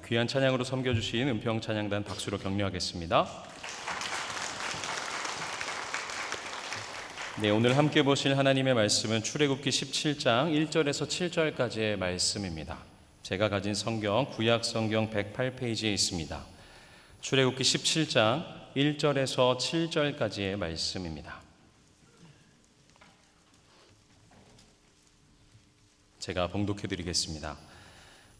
귀한 찬양으로 섬겨주신 은평찬양단 박수로 격려하겠습니다. 네, 오늘 함께 보실 하나님의 말씀은 출애굽기 17장 1절에서 7절까지의 말씀입니다. 제가 가진 성경 구약 성경 108페이지에 있습니다. 출애굽기 17장 1절에서 7절까지의 말씀입니다. 제가 봉독해 드리겠습니다.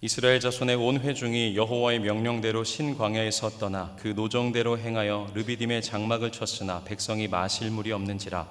이스라엘 자손의 온 회중이 여호와의 명령대로 신광야에서 떠나 그 노정대로 행하여 르비딤의 장막을 쳤으나 백성이 마실 물이 없는지라.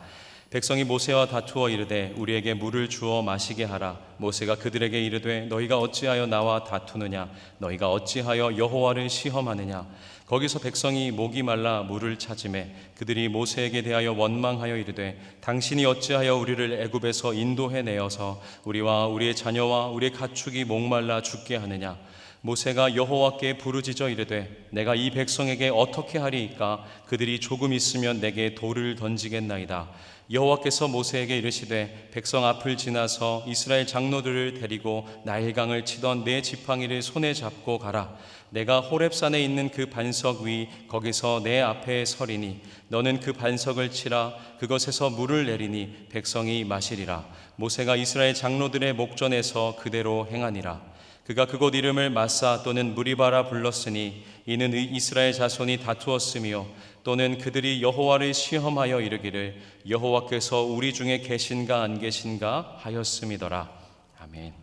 백성이 모세와 다투어 이르되 우리에게 물을 주어 마시게 하라. 모세가 그들에게 이르되 너희가 어찌하여 나와 다투느냐? 너희가 어찌하여 여호와를 시험하느냐? 거기서 백성이 목이 말라 물을 찾으매 그들이 모세에게 대하여 원망하여 이르되 당신이 어찌하여 우리를 애굽에서 인도해 내어서 우리와 우리의 자녀와 우리의 가축이 목말라 죽게 하느냐? 모세가 여호와께 부르짖어 이르되 내가 이 백성에게 어떻게 하리이까? 그들이 조금 있으면 내게 돌을 던지겠나이다. 여호와께서 모세에게 이르시되 백성 앞을 지나서 이스라엘 장로들을 데리고 나일강을 치던 네 지팡이를 손에 잡고 가라. 내가 호렙산에 있는 그 반석 위 거기서 내 앞에 서리니 너는 그 반석을 치라. 그것에서 물을 내리니 백성이 마시리라. 모세가 이스라엘 장로들의 목전에서 그대로 행하니라. 그가 그곳 이름을 마사 또는 무리바라 불렀으니 이는 이스라엘 자손이 다투었으며 또는 그들이 여호와를 시험하여 이르기를 여호와께서 우리 중에 계신가 안 계신가 하였음이더라. 아멘.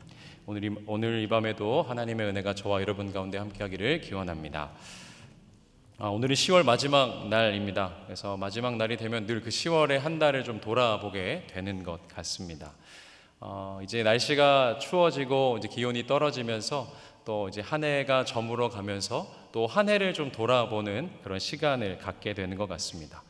오늘 이 밤에도 하나님의 은혜가 저와 여러분 가운데 함께하기를 기원합니다. 오늘은 10월 마지막 날입니다. 그래서 마지막 날이 되면 늘 그 10월의 한 달을 좀 돌아보게 되는 것 같습니다. 이제 날씨가 추워지고 이제 기온이 떨어지면서 또 이제 한 해가 저물어 가면서 또 한 해를 좀 돌아보는 그런 시간을 갖게 되는 것 같습니다.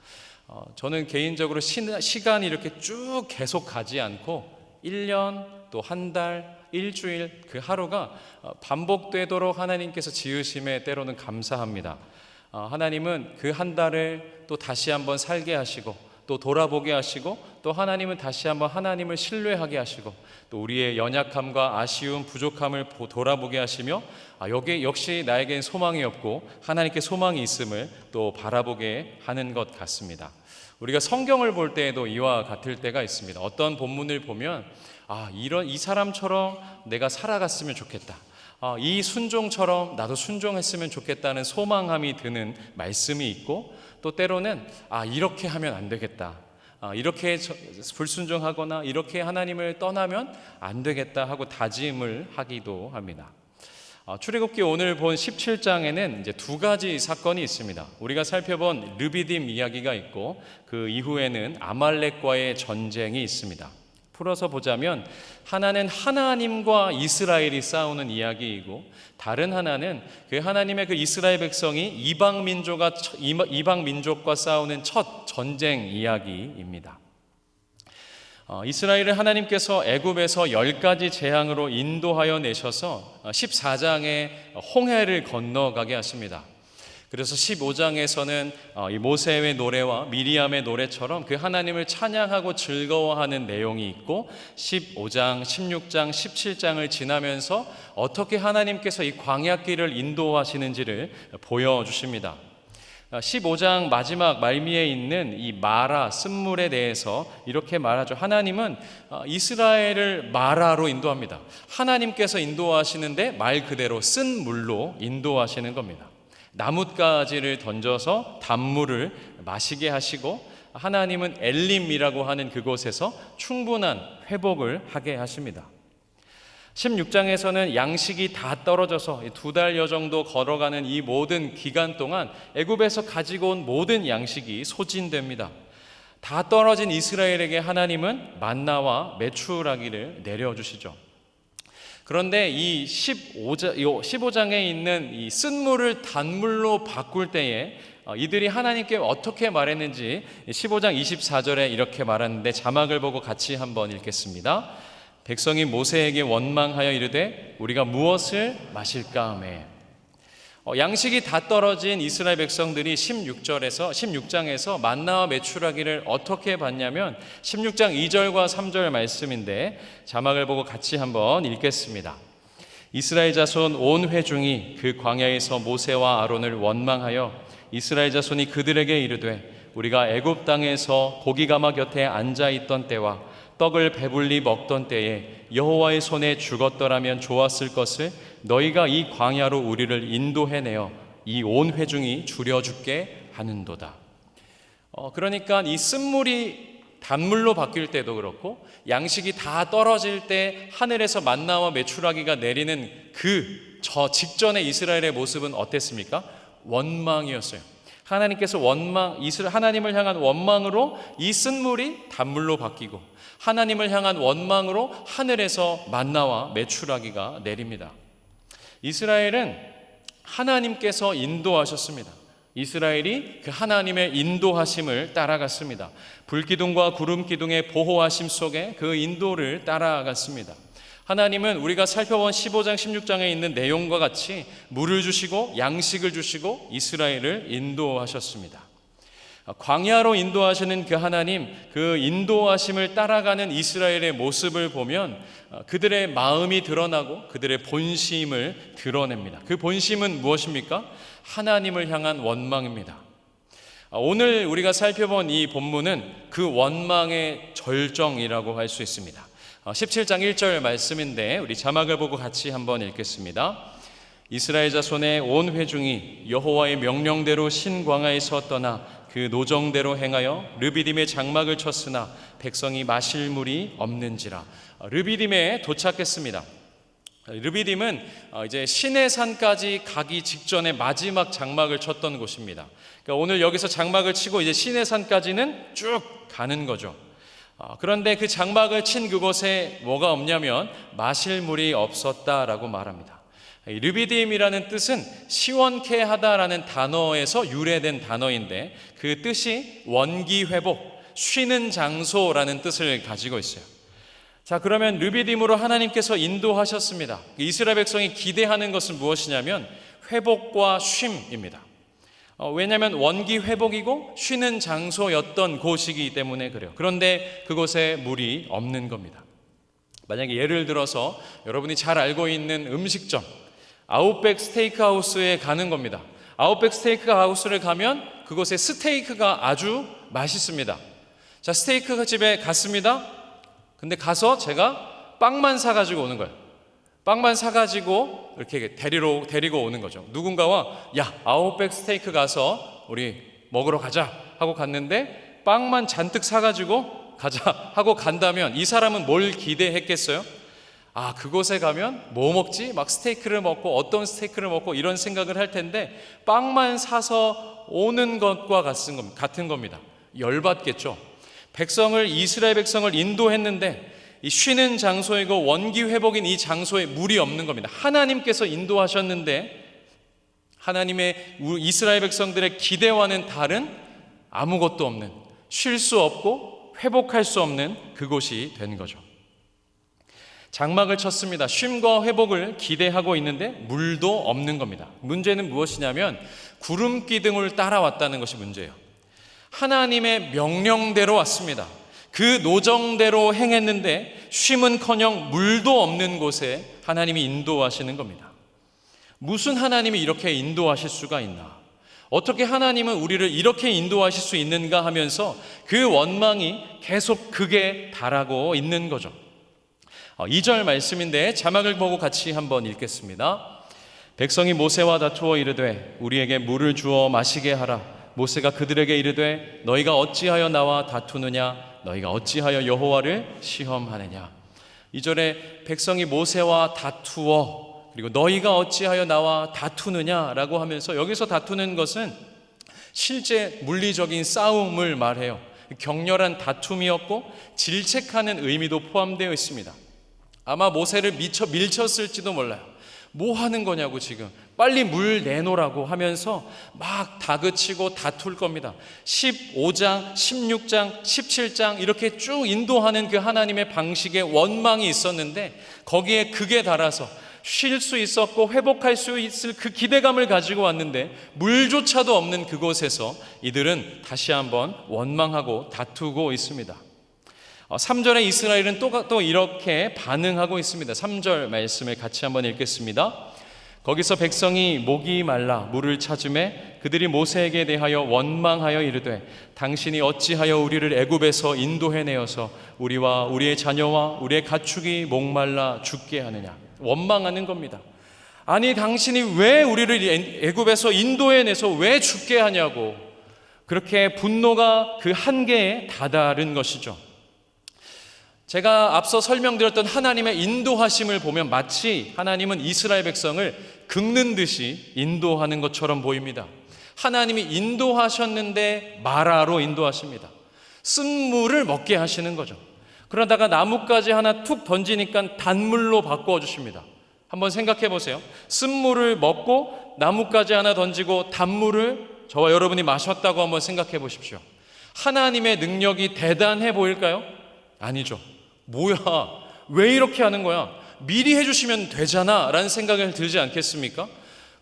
저는 개인적으로 시간이 이렇게 쭉 계속 가지 않고 1년 또 한 달, 일주일 그 하루가 반복되도록 하나님께서 지으심에 때로는 감사합니다. 하나님은 그 한 달을 또 다시 한번 살게 하시고 또 돌아보게 하시고 또 하나님은 다시 한번 하나님을 신뢰하게 하시고 또 우리의 연약함과 아쉬움, 부족함을 돌아보게 하시며 여기 역시 나에겐 소망이 없고 하나님께 소망이 있음을 또 바라보게 하는 것 같습니다. 우리가 성경을 볼 때에도 이와 같을 때가 있습니다. 어떤 본문을 보면 이 사람처럼 내가 살아갔으면 좋겠다. 이 순종처럼 나도 순종했으면 좋겠다는 소망함이 드는 말씀이 있고 또 때로는 이렇게 하면 안 되겠다. 이렇게 불순종하거나 이렇게 하나님을 떠나면 안 되겠다 하고 다짐을 하기도 합니다. 출애굽기 오늘 본 17장에는 이제 두 가지 사건이 있습니다. 우리가 살펴본 르비딤 이야기가 있고 그 이후에는 아말렉과의 전쟁이 있습니다. 풀어서 보자면 하나는 하나님과 이스라엘이 싸우는 이야기이고 다른 하나는 그 하나님의 그 이스라엘 백성이 이방 민족과 싸우는 첫 전쟁 이야기입니다. 이스라엘을 하나님께서 애굽에서 10가지 재앙으로 인도하여 내셔서 14장에 홍해를 건너가게 하십니다. 그래서 15장에서는 이 모세의 노래와 미리암의 노래처럼 그 하나님을 찬양하고 즐거워하는 내용이 있고 15장, 16장, 17장을 지나면서 어떻게 하나님께서 이 광야길을 인도하시는지를 보여주십니다. 15장 마지막 말미에 있는 이 마라, 쓴물에 대해서 이렇게 말하죠. 하나님은 이스라엘을 마라로 인도합니다. 하나님께서 인도하시는데 말 그대로 쓴 물로 인도하시는 겁니다. 나뭇가지를 던져서 단물을 마시게 하시고 하나님은 엘림이라고 하는 그곳에서 충분한 회복을 하게 하십니다. 16장에서는 양식이 다 떨어져서 2달여 정도 걸어가는 이 모든 기간 동안 애굽에서 가지고 온 모든 양식이 소진됩니다. 다 떨어진 이스라엘에게 하나님은 만나와 메추라기를 내려주시죠. 그런데 이 15장에 있는 이 쓴물을 단물로 바꿀 때에 이들이 하나님께 어떻게 말했는지 15장 24절에 이렇게 말하는데 자막을 보고 같이 한번 읽겠습니다. 백성이 모세에게 원망하여 이르되 우리가 무엇을 마실까 하매 양식이 다 떨어진 이스라엘 백성들이 16장에서 만나와 메추라기를 어떻게 받냐면 16장 2절과 3절 말씀인데 자막을 보고 같이 한번 읽겠습니다. 이스라엘 자손 온 회중이 그 광야에서 모세와 아론을 원망하여 이스라엘 자손이 그들에게 이르되 우리가 애굽 땅에서 고기 가마 곁에 앉아 있던 때와 떡을 배불리 먹던 때에 여호와의 손에 죽었더라면 좋았을 것을 너희가 이 광야로 우리를 인도해내어 이 온 회중이 줄여 죽게 하는도다. 그러니까 이 쓴물이 단물로 바뀔 때도 그렇고 양식이 다 떨어질 때 하늘에서 만나와 메추라기가 내리는 저 직전의 이스라엘의 모습은 어땠습니까? 원망이었어요. 하나님께서 하나님을 향한 원망으로 이 쓴물이 단물로 바뀌고 하나님을 향한 원망으로 하늘에서 만나와 메추라기가 내립니다. 이스라엘은 하나님께서 인도하셨습니다. 이스라엘이 그 하나님의 인도하심을 따라갔습니다. 불기둥과 구름기둥의 보호하심 속에 그 인도를 따라갔습니다. 하나님은 우리가 살펴본 15장 16장에 있는 내용과 같이 물을 주시고 양식을 주시고 이스라엘을 인도하셨습니다. 광야로 인도하시는 그 하나님, 그 인도하심을 따라가는 이스라엘의 모습을 보면 그들의 마음이 드러나고 그들의 본심을 드러냅니다. 그 본심은 무엇입니까? 하나님을 향한 원망입니다. 오늘 우리가 살펴본 이 본문은 그 원망의 절정이라고 할 수 있습니다. 17장 1절 말씀인데 우리 자막을 보고 같이 한번 읽겠습니다. 이스라엘 자손의 온 회중이 여호와의 명령대로 신광야에서 떠나 그 노정대로 행하여 르비딤의 장막을 쳤으나 백성이 마실 물이 없는지라. 르비딤에 도착했습니다. 르비딤은 이제 시내산까지 가기 직전에 마지막 장막을 쳤던 곳입니다. 그러니까 오늘 여기서 장막을 치고 이제 시내산까지는 쭉 가는 거죠. 그런데 그 장막을 친 그곳에 뭐가 없냐면 마실 물이 없었다라고 말합니다. 르비딤이라는 뜻은 시원케 하다라는 단어에서 유래된 단어인데 그 뜻이 원기 회복, 쉬는 장소라는 뜻을 가지고 있어요. 자, 그러면 르비딤으로 하나님께서 인도하셨습니다. 이스라엘 백성이 기대하는 것은 무엇이냐면 회복과 쉼입니다. 왜냐하면 원기 회복이고 쉬는 장소였던 곳이기 때문에 그래요. 그런데 그곳에 물이 없는 겁니다. 만약에 예를 들어서 여러분이 잘 알고 있는 음식점 아웃백 스테이크 하우스에 가는 겁니다. 아웃백 스테이크 하우스를 가면 그곳에 스테이크가 아주 맛있습니다. 자, 스테이크 집에 갔습니다. 근데 가서 제가 빵만 사가지고 오는 거예요. 빵만 사가지고 이렇게 데리고 오는 거죠. 누군가와 야, 아웃백 스테이크 가서 우리 먹으러 가자 하고 갔는데 빵만 잔뜩 사가지고 가자 하고 간다면 이 사람은 뭘 기대했겠어요? 그곳에 가면 뭐 먹지? 막 스테이크를 먹고 어떤 스테이크를 먹고 이런 생각을 할 텐데 빵만 사서 오는 것과 같은 겁니다. 열받겠죠. 이스라엘 백성을 인도했는데 이 쉬는 장소이고 원기 회복인 이 장소에 물이 없는 겁니다. 하나님께서 인도하셨는데 하나님의 이스라엘 백성들의 기대와는 다른 아무것도 없는, 쉴 수 없고 회복할 수 없는 그곳이 된 거죠. 장막을 쳤습니다. 쉼과 회복을 기대하고 있는데 물도 없는 겁니다. 문제는 무엇이냐면 구름 기둥을 따라왔다는 것이 문제예요. 하나님의 명령대로 왔습니다. 그 노정대로 행했는데 쉼은커녕 물도 없는 곳에 하나님이 인도하시는 겁니다. 무슨 하나님이 이렇게 인도하실 수가 있나? 어떻게 하나님은 우리를 이렇게 인도하실 수 있는가 하면서 그 원망이 계속 극에 달하고 있는 거죠. 2절 말씀인데 자막을 보고 같이 한번 읽겠습니다. 백성이 모세와 다투어 이르되 우리에게 물을 주어 마시게 하라. 모세가 그들에게 이르되 너희가 어찌하여 나와 다투느냐? 너희가 어찌하여 여호와를 시험하느냐? 2절에 백성이 모세와 다투어 그리고 너희가 어찌하여 나와 다투느냐라고 하면서 여기서 다투는 것은 실제 물리적인 싸움을 말해요. 격렬한 다툼이었고 질책하는 의미도 포함되어 있습니다. 아마 모세를 밀쳤을지도 몰라요. 뭐 하는 거냐고 지금 빨리 물 내놓으라고 하면서 막 다그치고 다툴 겁니다. 15장, 16장, 17장 이렇게 쭉 인도하는 그 하나님의 방식의 원망이 있었는데 거기에 극에 달아서 쉴 수 있었고 회복할 수 있을 그 기대감을 가지고 왔는데 물조차도 없는 그곳에서 이들은 다시 한번 원망하고 다투고 있습니다. 3절에 이스라엘은 또 이렇게 반응하고 있습니다. 3절 말씀을 같이 한번 읽겠습니다. 거기서 백성이 목이 말라 물을 찾으매 그들이 모세에게 대하여 원망하여 이르되 당신이 어찌하여 우리를 애굽에서 인도해 내어서 우리와 우리의 자녀와 우리의 가축이 목말라 죽게 하느냐. 원망하는 겁니다. 아니 당신이 왜 우리를 애굽에서 인도해 내서 왜 죽게 하냐고, 그렇게 분노가 그 한계에 다다른 것이죠. 제가 앞서 설명드렸던 하나님의 인도하심을 보면 마치 하나님은 이스라엘 백성을 긁는 듯이 인도하는 것처럼 보입니다. 하나님이 인도하셨는데 마라로 인도하십니다. 쓴물을 먹게 하시는 거죠. 그러다가 나뭇가지 하나 툭 던지니까 단물로 바꿔주십니다. 한번 생각해 보세요. 쓴물을 먹고 나뭇가지 하나 던지고 단물을 저와 여러분이 마셨다고 한번 생각해 보십시오. 하나님의 능력이 대단해 보일까요? 아니죠. 뭐야, 왜 이렇게 하는 거야? 미리 해주시면 되잖아 라는 생각이 들지 않겠습니까?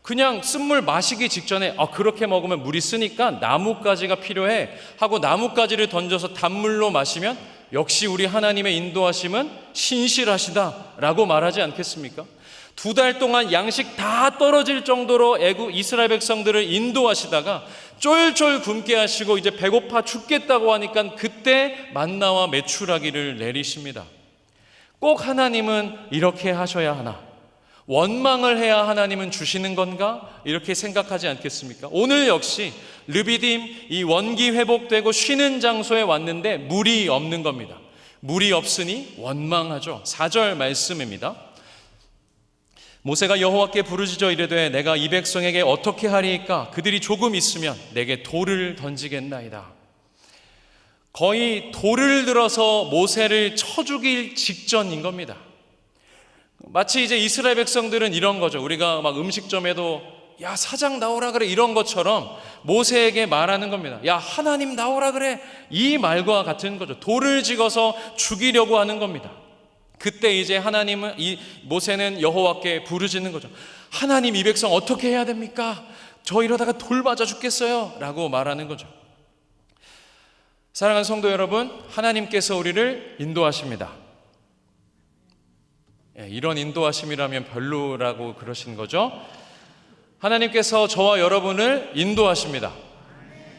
그냥 쓴물 마시기 직전에 그렇게 먹으면 물이 쓰니까 나뭇가지가 필요해 하고 나뭇가지를 던져서 단물로 마시면 역시 우리 하나님의 인도하심은 신실하시다 라고 말하지 않겠습니까? 2달 동안 양식 다 떨어질 정도로 이스라엘 백성들을 인도하시다가 쫄쫄 굶게 하시고 이제 배고파 죽겠다고 하니까 그때 만나와 메추라기를 내리십니다. 꼭 하나님은 이렇게 하셔야 하나? 원망을 해야 하나님은 주시는 건가? 이렇게 생각하지 않겠습니까? 오늘 역시 르비딤 이 원기 회복되고 쉬는 장소에 왔는데 물이 없는 겁니다. 물이 없으니 원망하죠. 4절 말씀입니다. 모세가 여호와께 부르짖어 이르되 내가 이 백성에게 어떻게 하리이까? 그들이 조금 있으면 내게 돌을 던지겠나이다. 거의 돌을 들어서 모세를 쳐 죽일 직전인 겁니다. 마치 이제 이스라엘 백성들은 이런 거죠. 우리가 막 음식점에도 야 사장 나오라 그래 이런 것처럼 모세에게 말하는 겁니다. 야 하나님 나오라 그래, 이 말과 같은 거죠. 돌을 찍어서 죽이려고 하는 겁니다. 그때 이제 모세는 여호와께 부르짖는 거죠. 하나님, 이 백성 어떻게 해야 됩니까? 저 이러다가 돌 맞아 죽겠어요 라고 말하는 거죠. 사랑하는 성도 여러분, 하나님께서 우리를 인도하십니다. 이런 인도하심이라면 별로라고 그러신 거죠. 하나님께서 저와 여러분을 인도하십니다.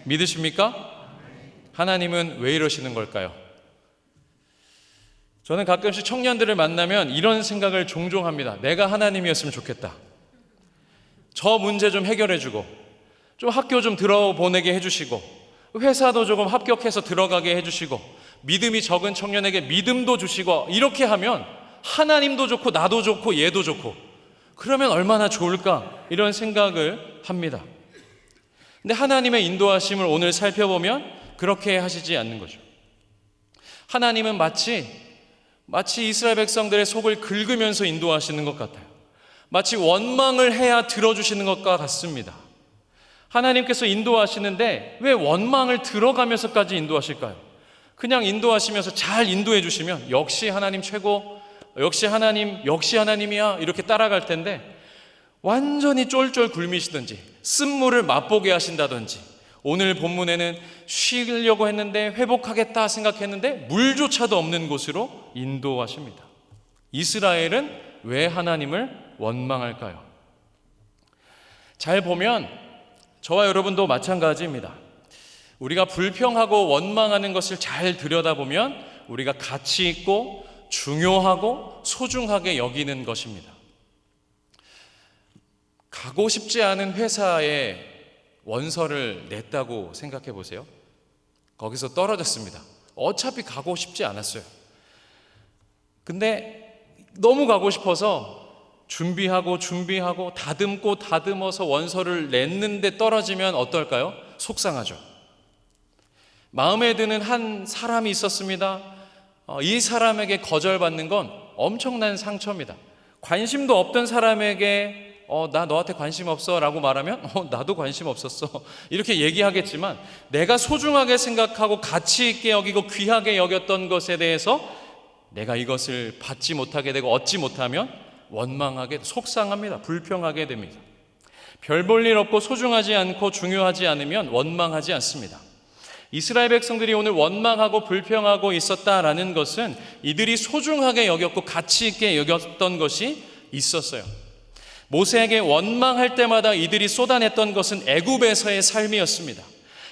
믿으십니까? 하나님은 왜 이러시는 걸까요? 저는 가끔씩 청년들을 만나면 이런 생각을 종종 합니다. 내가 하나님이었으면 좋겠다. 저 문제 좀 해결해주고, 좀 학교 좀 들어보내게 해주시고, 회사도 조금 합격해서 들어가게 해주시고, 믿음이 적은 청년에게 믿음도 주시고, 이렇게 하면 하나님도 좋고 나도 좋고 얘도 좋고 그러면 얼마나 좋을까, 이런 생각을 합니다. 근데 하나님의 인도하심을 오늘 살펴보면 그렇게 하시지 않는 거죠. 하나님은 마치 이스라엘 백성들의 속을 긁으면서 인도하시는 것 같아요. 마치 원망을 해야 들어주시는 것과 같습니다. 하나님께서 인도하시는데 왜 원망을 들어가면서까지 인도하실까요? 그냥 인도하시면서 잘 인도해 주시면 역시 하나님 최고, 역시 하나님이야 이렇게 따라갈 텐데, 완전히 쫄쫄 굶으시든지 쓴물을 맛보게 하신다든지, 오늘 본문에는 쉬려고 했는데 회복하겠다 생각했는데 물조차도 없는 곳으로 인도하십니다. 이스라엘은 왜 하나님을 원망할까요? 잘 보면 저와 여러분도 마찬가지입니다. 우리가 불평하고 원망하는 것을 잘 들여다보면 우리가 가치 있고 중요하고 소중하게 여기는 것입니다. 가고 싶지 않은 회사에 원서를 냈다고 생각해 보세요. 거기서 떨어졌습니다. 어차피 가고 싶지 않았어요. 근데 너무 가고 싶어서 준비하고 다듬어서 원서를 냈는데 떨어지면 어떨까요? 속상하죠. 마음에 드는 한 사람이 있었습니다. 이 사람에게 거절받는 건 엄청난 상처입니다. 관심도 없던 사람에게 나 너한테 관심 없어 라고 말하면 나도 관심 없었어 이렇게 얘기하겠지만, 내가 소중하게 생각하고 가치 있게 여기고 귀하게 여겼던 것에 대해서 내가 이것을 받지 못하게 되고 얻지 못하면 원망하게, 속상합니다. 불평하게 됩니다. 별 볼 일 없고 소중하지 않고 중요하지 않으면 원망하지 않습니다. 이스라엘 백성들이 오늘 원망하고 불평하고 있었다라는 것은 이들이 소중하게 여겼고 가치 있게 여겼던 것이 있었어요. 모세에게 원망할 때마다 이들이 쏟아냈던 것은 애굽에서의 삶이었습니다.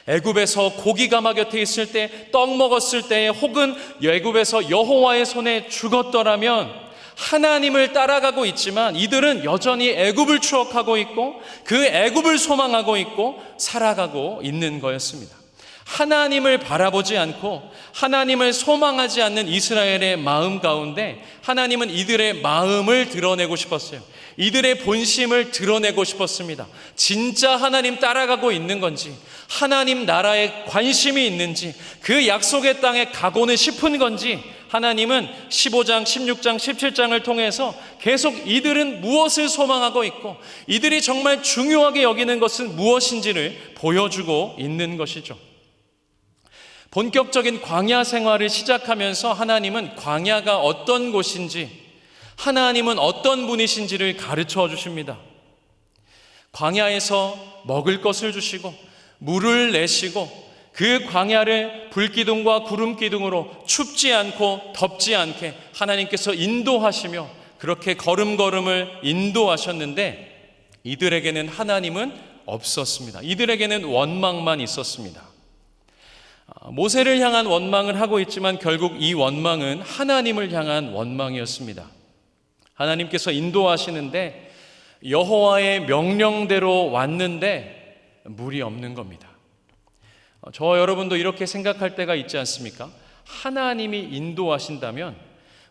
애굽에서 고기 가마 곁에 있을 때, 떡 먹었을 때, 혹은 애굽에서 여호와의 손에 죽었더라면 하나님을 따라가고 있지만 이들은 여전히 애굽을 추억하고 있고 그 애굽을 소망하고 있고 살아가고 있는 거였습니다. 하나님을 바라보지 않고 하나님을 소망하지 않는 이스라엘의 마음 가운데 하나님은 이들의 마음을 드러내고 싶었어요. 이들의 본심을 드러내고 싶었습니다. 진짜 하나님 따라가고 있는 건지, 하나님 나라에 관심이 있는지, 그 약속의 땅에 가고는 싶은 건지 하나님은 15장, 16장, 17장을 통해서 계속 이들은 무엇을 소망하고 있고 이들이 정말 중요하게 여기는 것은 무엇인지를 보여주고 있는 것이죠. 본격적인 광야 생활을 시작하면서 하나님은 광야가 어떤 곳인지, 하나님은 어떤 분이신지를 가르쳐 주십니다. 광야에서 먹을 것을 주시고 물을 내시고 그 광야를 불기둥과 구름기둥으로 춥지 않고 덥지 않게 하나님께서 인도하시며 그렇게 걸음걸음을 인도하셨는데 이들에게는 하나님은 없었습니다. 이들에게는 원망만 있었습니다. 모세를 향한 원망을 하고 있지만 결국 이 원망은 하나님을 향한 원망이었습니다. 하나님께서 인도하시는데 여호와의 명령대로 왔는데 물이 없는 겁니다. 저와 여러분도 이렇게 생각할 때가 있지 않습니까? 하나님이 인도하신다면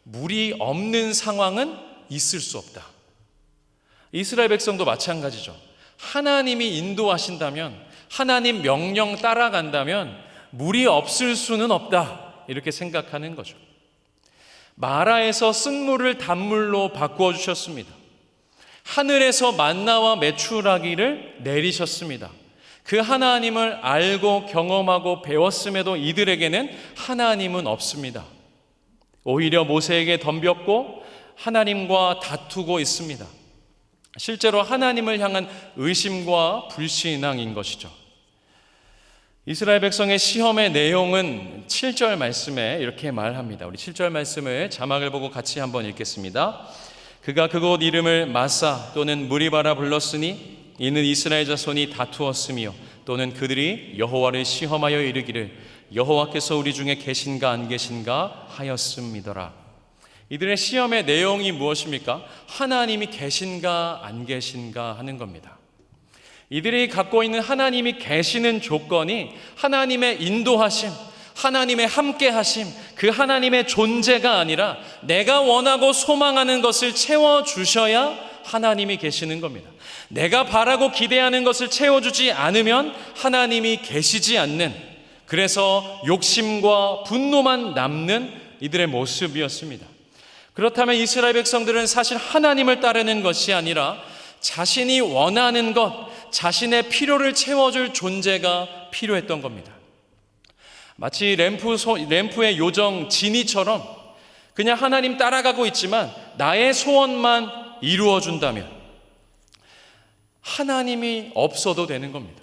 물이 없는 상황은 있을 수 없다. 이스라엘 백성도 마찬가지죠. 하나님이 인도하신다면, 하나님 명령 따라간다면 물이 없을 수는 없다, 이렇게 생각하는 거죠. 마라에서 쓴물을 단물로 바꾸어 주셨습니다. 하늘에서 만나와 메추라기를 내리셨습니다. 그 하나님을 알고 경험하고 배웠음에도 이들에게는 하나님은 없습니다. 오히려 모세에게 덤볐고 하나님과 다투고 있습니다. 실제로 하나님을 향한 의심과 불신앙인 것이죠. 이스라엘 백성의 시험의 내용은 7절 말씀에 이렇게 말합니다. 우리 7절 말씀을 자막을 보고 같이 한번 읽겠습니다. 그가 그곳 이름을 마사 또는 무리바라 불렀으니 이는 이스라엘 자손이 다투었으며 또는 그들이 여호와를 시험하여 이르기를 여호와께서 우리 중에 계신가 안 계신가 하였음이더라. 이들의 시험의 내용이 무엇입니까? 하나님이 계신가 안 계신가 하는 겁니다. 이들이 갖고 있는 하나님이 계시는 조건이 하나님의 인도하심, 하나님의 함께하심, 그 하나님의 존재가 아니라 내가 원하고 소망하는 것을 채워주셔야 하나님이 계시는 겁니다. 내가 바라고 기대하는 것을 채워주지 않으면 하나님이 계시지 않는, 그래서 욕심과 분노만 남는 이들의 모습이었습니다. 그렇다면 이스라엘 백성들은 사실 하나님을 따르는 것이 아니라 자신이 원하는 것, 자신의 필요를 채워줄 존재가 필요했던 겁니다. 마치 램프의 요정 지니처럼 그냥 하나님 따라가고 있지만 나의 소원만 이루어준다면 하나님이 없어도 되는 겁니다.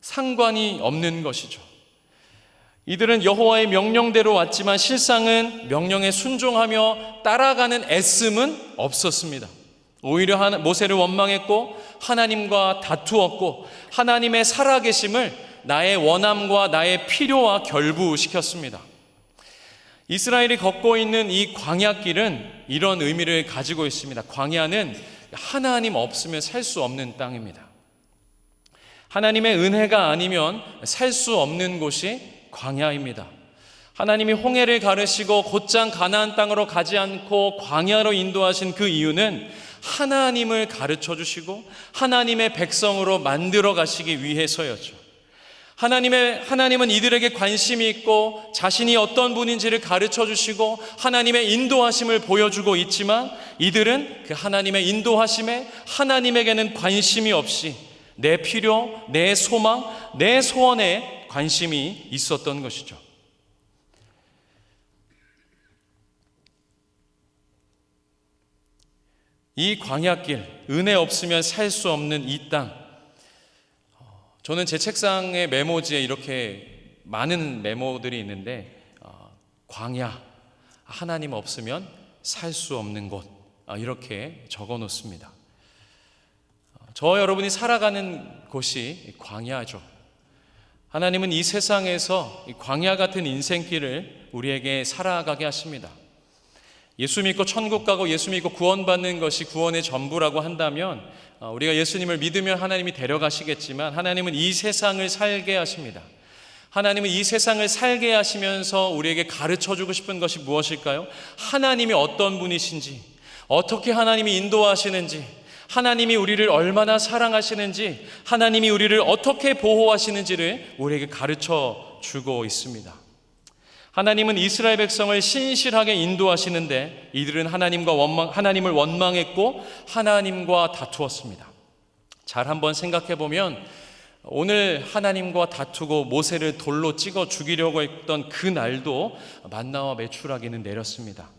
상관이 없는 것이죠. 이들은 여호와의 명령대로 왔지만 실상은 명령에 순종하며 따라가는 애씀은 없었습니다. 오히려 모세를 원망했고 하나님과 다투었고 하나님의 살아계심을 나의 원함과 나의 필요와 결부시켰습니다. 이스라엘이 걷고 있는 이 광야길은 이런 의미를 가지고 있습니다. 광야는 하나님 없으면 살 수 없는 땅입니다. 하나님의 은혜가 아니면 살 수 없는 곳이 광야입니다. 하나님이 홍해를 가르시고 곧장 가나안 땅으로 가지 않고 광야로 인도하신 그 이유는 하나님을 가르쳐 주시고 하나님의 백성으로 만들어 가시기 위해서였죠. 하나님은 이들에게 관심이 있고 자신이 어떤 분인지를 가르쳐 주시고 하나님의 인도하심을 보여주고 있지만 이들은 그 하나님의 인도하심에 하나님에게는 관심이 없이 내 필요, 내 소망, 내 소원에 관심이 있었던 것이죠. 이 광야길, 은혜 없으면 살 수 없는 이 땅, 저는 제 책상의 메모지에 이렇게 많은 메모들이 있는데 광야, 하나님 없으면 살 수 없는 곳, 이렇게 적어 놓습니다. 저와 여러분이 살아가는 곳이 광야죠. 하나님은 이 세상에서 이 광야 같은 인생길을 우리에게 살아가게 하십니다. 예수 믿고 천국 가고 예수 믿고 구원받는 것이 구원의 전부라고 한다면 우리가 예수님을 믿으면 하나님이 데려가시겠지만 하나님은 이 세상을 살게 하십니다. 하나님은 이 세상을 살게 하시면서 우리에게 가르쳐주고 싶은 것이 무엇일까요? 하나님이 어떤 분이신지, 어떻게 하나님이 인도하시는지, 하나님이 우리를 얼마나 사랑하시는지, 하나님이 우리를 어떻게 보호하시는지를 우리에게 가르쳐주고 있습니다. 하나님은 이스라엘 백성을 신실하게 인도하시는데 이들은 하나님을 원망했고 하나님과 다투었습니다. 잘 한번 생각해 보면 오늘 하나님과 다투고 모세를 돌로 찍어 죽이려고 했던 그 날도 만나와 메추라기는 내렸습니다.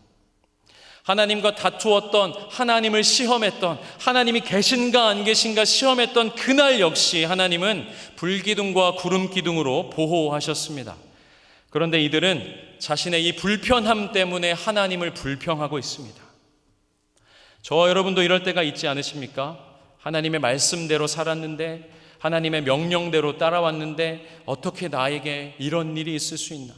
하나님과 다투었던, 하나님을 시험했던, 하나님이 계신가 안 계신가 시험했던 그날 역시 하나님은 불기둥과 구름기둥으로 보호하셨습니다. 그런데 이들은 자신의 이 불편함 때문에 하나님을 불평하고 있습니다. 저와 여러분도 이럴 때가 있지 않으십니까? 하나님의 말씀대로 살았는데, 하나님의 명령대로 따라왔는데 어떻게 나에게 이런 일이 있을 수 있나?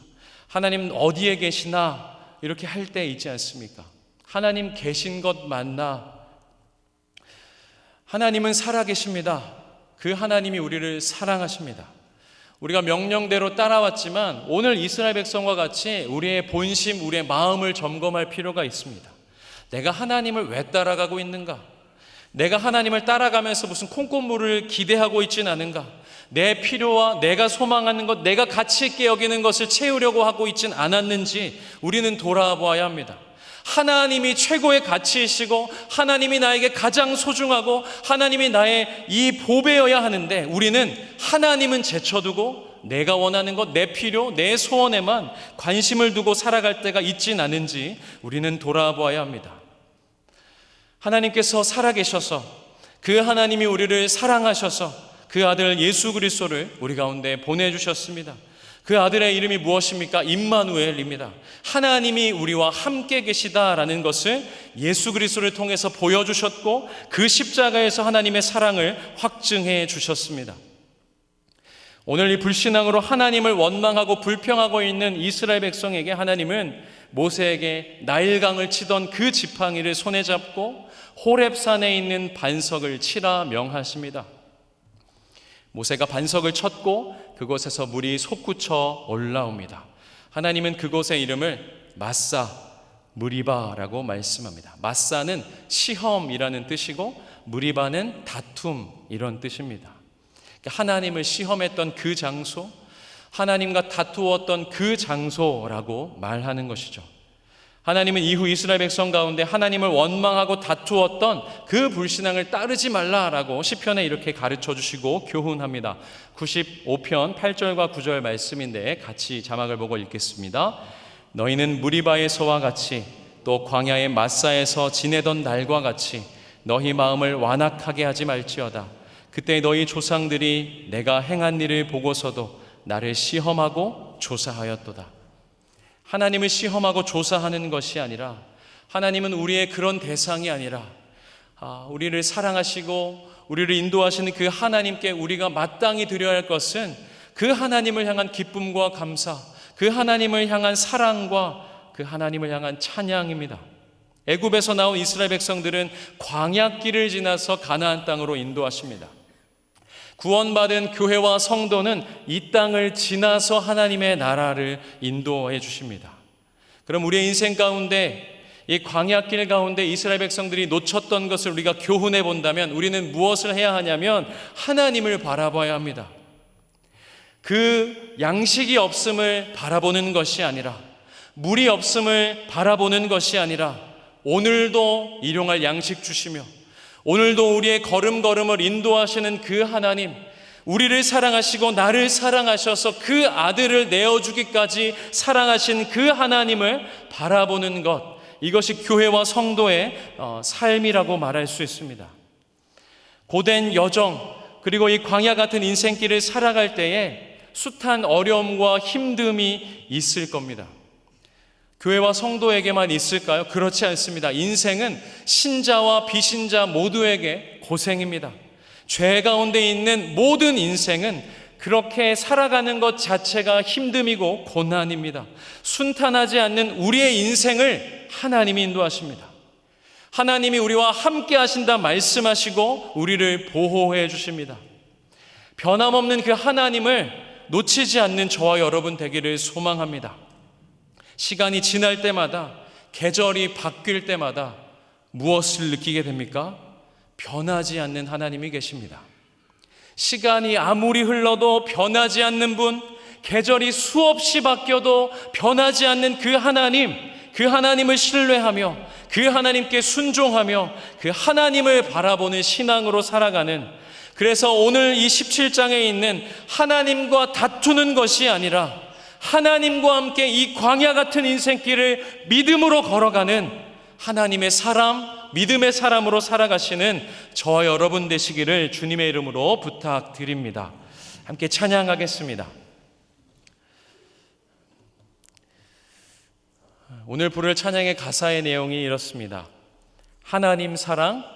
하나님 어디에 계시나? 이렇게 할 때 있지 않습니까? 하나님 계신 것 맞나? 하나님은 살아계십니다. 그 하나님이 우리를 사랑하십니다. 우리가 명령대로 따라왔지만 오늘 이스라엘 백성과 같이 우리의 본심, 우리의 마음을 점검할 필요가 있습니다. 내가 하나님을 왜 따라가고 있는가? 내가 하나님을 따라가면서 무슨 콩고물을 기대하고 있진 않은가? 내 필요와 내가 소망하는 것, 내가 가치 있게 여기는 것을 채우려고 하고 있진 않았는지 우리는 돌아보아야 합니다. 하나님이 최고의 가치이시고 하나님이 나에게 가장 소중하고 하나님이 나의 이 보배여야 하는데 우리는 하나님은 제쳐두고 내가 원하는 것, 내 필요, 내 소원에만 관심을 두고 살아갈 때가 있진 않은지 우리는 돌아보아야 합니다. 하나님께서 살아계셔서 그 하나님이 우리를 사랑하셔서 그 아들 예수 그리스도를 우리 가운데 보내주셨습니다. 그 아들의 이름이 무엇입니까? 임마누엘입니다. 하나님이 우리와 함께 계시다라는 것을 예수 그리스도를 통해서 보여주셨고 그 십자가에서 하나님의 사랑을 확증해 주셨습니다. 오늘 이 불신앙으로 하나님을 원망하고 불평하고 있는 이스라엘 백성에게 하나님은 모세에게 나일강을 치던 그 지팡이를 손에 잡고 호렙산에 있는 반석을 치라 명하십니다. 모세가 반석을 쳤고 그곳에서 물이 솟구쳐 올라옵니다. 하나님은 그곳의 이름을 마사, 무리바라고 말씀합니다. 마사는 시험이라는 뜻이고 무리바는 다툼 이런 뜻입니다. 하나님을 시험했던 그 장소, 하나님과 다투었던 그 장소라고 말하는 것이죠. 하나님은 이후 이스라엘 백성 가운데 하나님을 원망하고 다투었던 그 불신앙을 따르지 말라라고 시편에 이렇게 가르쳐 주시고 교훈합니다. 95편 8절과 9절 말씀인데 같이 자막을 보고 읽겠습니다. 너희는 무리바에서와 같이 또 광야의 마사에서 지내던 날과 같이 너희 마음을 완악하게 하지 말지어다. 그때 너희 조상들이 내가 행한 일을 보고서도 나를 시험하고 조사하였도다. 하나님을 시험하고 조사하는 것이 아니라 하나님은 우리의 그런 대상이 아니라 우리를 사랑하시고 우리를 인도하시는 그 하나님께 우리가 마땅히 드려야 할 것은 그 하나님을 향한 기쁨과 감사, 그 하나님을 향한 사랑과 그 하나님을 향한 찬양입니다. 애굽에서 나온 이스라엘 백성들은 광야길을 지나서 가나안 땅으로 인도하십니다. 구원받은 교회와 성도는 이 땅을 지나서 하나님의 나라를 인도해 주십니다. 그럼 우리의 인생 가운데 이 광야길 가운데 이스라엘 백성들이 놓쳤던 것을 우리가 교훈해 본다면 우리는 무엇을 해야 하냐면 하나님을 바라봐야 합니다. 그 양식이 없음을 바라보는 것이 아니라 물이 없음을 바라보는 것이 아니라 오늘도 일용할 양식 주시며 오늘도 우리의 걸음걸음을 인도하시는 그 하나님, 우리를 사랑하시고 나를 사랑하셔서 그 아들을 내어주기까지 사랑하신 그 하나님을 바라보는 것, 이것이 교회와 성도의 삶이라고 말할 수 있습니다. 고된 여정, 그리고 이 광야 같은 인생길을 살아갈 때에 숱한 어려움과 힘듦이 있을 겁니다. 교회와 성도에게만 있을까요? 그렇지 않습니다. 인생은 신자와 비신자 모두에게 고생입니다. 죄 가운데 있는 모든 인생은 그렇게 살아가는 것 자체가 힘듦이고 고난입니다. 순탄하지 않는 우리의 인생을 하나님이 인도하십니다. 하나님이 우리와 함께 하신다 말씀하시고 우리를 보호해 주십니다. 변함없는 그 하나님을 놓치지 않는 저와 여러분 되기를 소망합니다. 시간이 지날 때마다, 계절이 바뀔 때마다 무엇을 느끼게 됩니까? 변하지 않는 하나님이 계십니다. 시간이 아무리 흘러도 변하지 않는 분, 계절이 수없이 바뀌어도 변하지 않는 그 하나님을 신뢰하며 그 하나님께 순종하며 그 하나님을 바라보는 신앙으로 살아가는, 그래서 오늘 이 17장에 있는 하나님과 다투는 것이 아니라 하나님과 함께 이 광야 같은 인생길을 믿음으로 걸어가는 하나님의 사람, 믿음의 사람으로 살아가시는 저와 여러분 되시기를 주님의 이름으로 부탁드립니다. 함께 찬양하겠습니다. 오늘 부를 찬양의 가사의 내용이 이렇습니다. 하나님 사랑